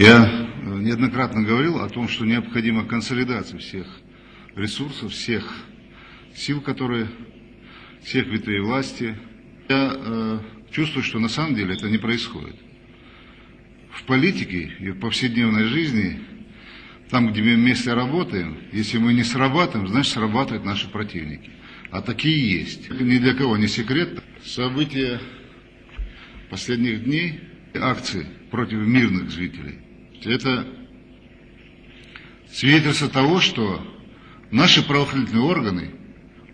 Я неоднократно говорил о том, что необходима консолидация всех ресурсов, всех сил, всех ветвей власти. Я чувствую, что на самом деле это не происходит. В политике и в повседневной жизни, там, где мы вместе работаем, если мы не срабатываем, значит срабатывают наши противники. А такие есть. Ни для кого не секрет. События последних дней, акции против мирных жителей, это свидетельство того, что наши правоохранительные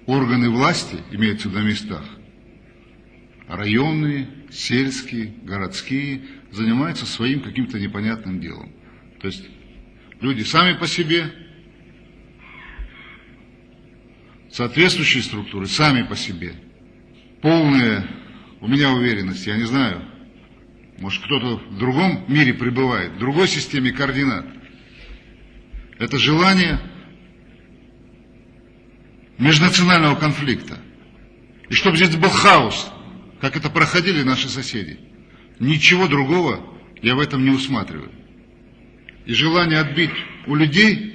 органы власти, имеются на местах, районные, сельские, городские, занимаются своим каким-то непонятным делом. То есть люди сами по себе, соответствующие структуры сами по себе. Полная, у меня уверенность, я не знаю, может кто-то в другом мире пребывает, в другой системе координат. Это желание межнационального конфликта. И чтобы здесь был хаос, как это проходили наши соседи. Ничего другого я в этом не усматриваю. И желание отбить у людей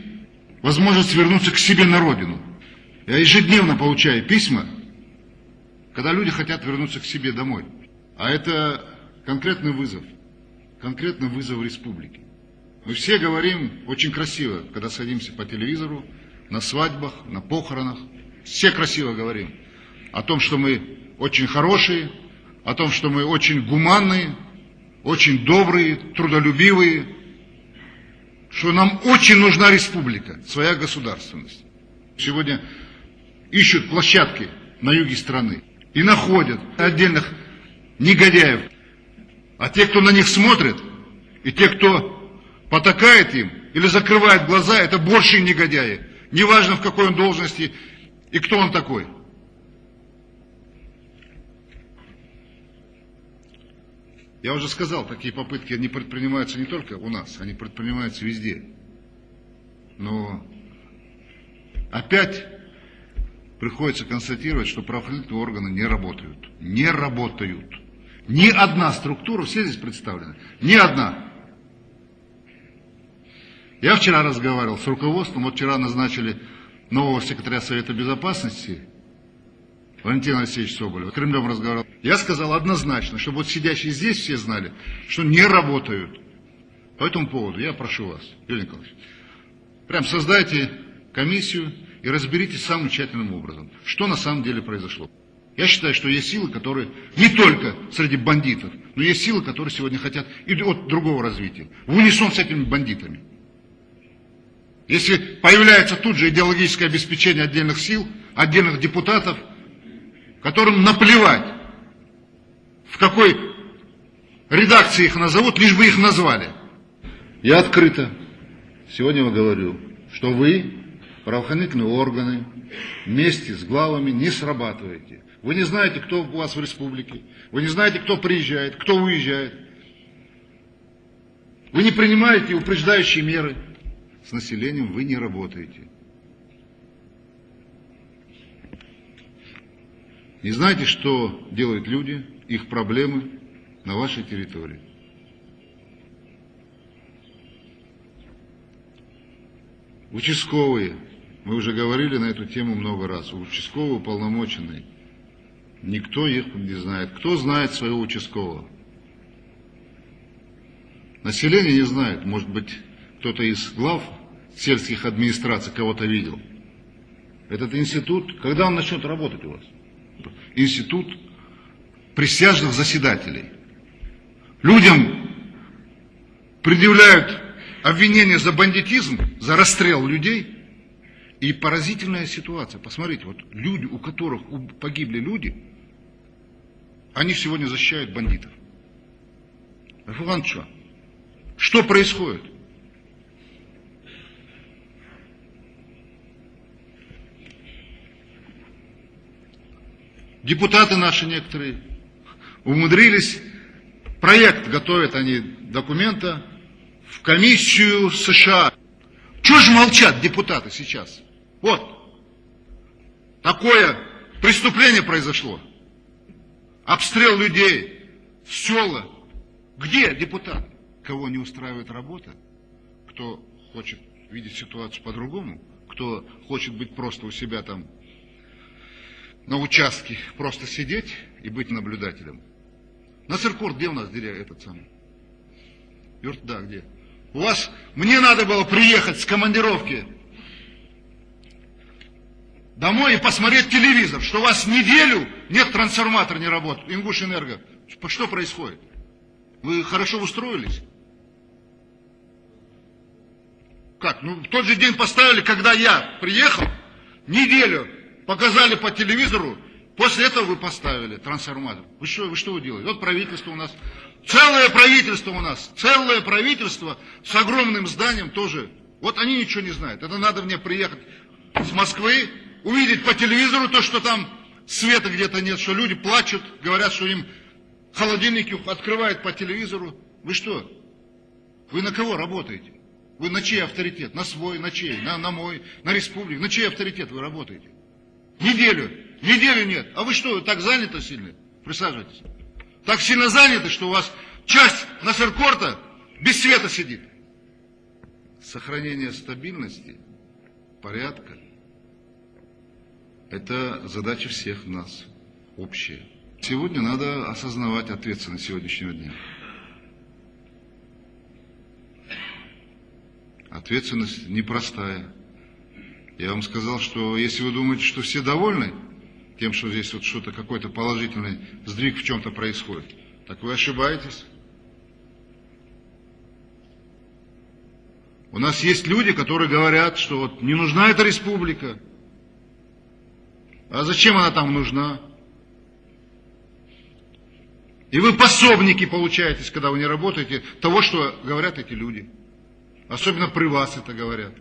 возможность вернуться к себе на родину. Я ежедневно получаю письма, когда люди хотят вернуться к себе домой. А это конкретный вызов республике. Мы все говорим очень красиво, когда садимся по телевизору, на свадьбах, на похоронах. Все красиво говорим о том, что мы очень хорошие, о том, что мы очень гуманные, очень добрые, трудолюбивые, что нам очень нужна республика, своя государственность. Сегодня ищут площадки на юге страны и находят отдельных негодяев. А те, кто на них смотрит, и те, кто потакает им или закрывает глаза, это большие негодяи. Неважно, в какой он должности и кто он такой. Я уже сказал, такие попытки не предпринимаются не только у нас, они предпринимаются везде. Но опять приходится констатировать, что правоохранительные органы не работают. Не работают. Ни одна структура, все здесь представлены, ни одна. Я вчера разговаривал с руководством, вот вчера назначили нового секретаря Совета Безопасности, Валентина Алексеевича Соболева, с Кремлем разговаривал. Я сказал однозначно, чтобы вот сидящие здесь все знали, что не работают. По этому поводу я прошу вас, Юрий Николаевич, прям создайте комиссию и разберитесь самым тщательным образом, что на самом деле произошло. Я считаю, что есть силы, которые не только среди бандитов, но есть силы, которые сегодня хотят и от другого развития, в унисон с этими бандитами. Если появляется тут же идеологическое обеспечение отдельных сил, отдельных депутатов, которым наплевать, в какой редакции их назовут, лишь бы их назвали. Я открыто сегодня говорю, что вы, правоохранительные органы, вместе с главами не срабатываете. Вы не знаете, кто у вас в республике, вы не знаете, кто приезжает, кто уезжает. Вы не принимаете упреждающие меры. С населением вы не работаете. Не знаете, что делают люди, их проблемы на вашей территории. Участковые, мы уже говорили на эту тему много раз, участковые уполномоченные, никто их не знает. Кто знает своего участкового? Население не знает, может быть, кто-то из глав сельских администраций кого-то видел. Этот институт, когда он начнет работать у вас? Институт присяжных заседателей. Людям предъявляют обвинения за бандитизм, за расстрел людей. И поразительная ситуация. Посмотрите, вот люди, у которых погибли люди, они сегодня защищают бандитов. Иванович, что происходит? Депутаты наши некоторые умудрились, проект готовят они документа в комиссию США. Чего же молчат депутаты сейчас? Вот, такое преступление произошло. Обстрел людей, села. Где депутаты? кого не устраивает работа, кто хочет видеть ситуацию по-другому, кто хочет быть просто у себя там на участке, просто сидеть и быть наблюдателем. Насыркорт, где у нас этот самый? Да, где? У вас, мне надо было приехать с командировки домой и посмотреть телевизор, что у вас неделю нет, трансформатор не работает, Ингушэнерго. Что происходит? Вы хорошо устроились? Как? Ну, в тот же день поставили, когда я приехал, неделю показали по телевизору, после этого вы поставили трансформатор. Вы что вы делаете? Вот правительство у нас, целое правительство с огромным зданием тоже. Вот они ничего не знают. Это надо мне приехать с Москвы, увидеть по телевизору то, что там света где-то нет, что люди плачут, говорят, что им холодильники открывают по телевизору. Вы что? Вы на кого работаете? Вы на чей авторитет? На свой, на чей? На мой, на республику. На чей авторитет вы работаете? Неделю нет. А вы что, так заняты сильно? Присаживайтесь. Так сильно заняты, что у вас часть Насыркорта без света сидит. Сохранение стабильности, порядка – это задача всех нас, общая. Сегодня надо осознавать ответственность сегодняшнего дня. Ответственность непростая. Я вам сказал, что если вы думаете, что все довольны тем, что здесь вот что-то, какой-то положительный сдвиг в чем-то происходит, так вы ошибаетесь. У нас есть люди, которые говорят, что вот не нужна эта республика. А зачем она там нужна? И вы пособники получаетесь, когда вы не работаете, того, что говорят эти люди. Особенно при вас это говорят.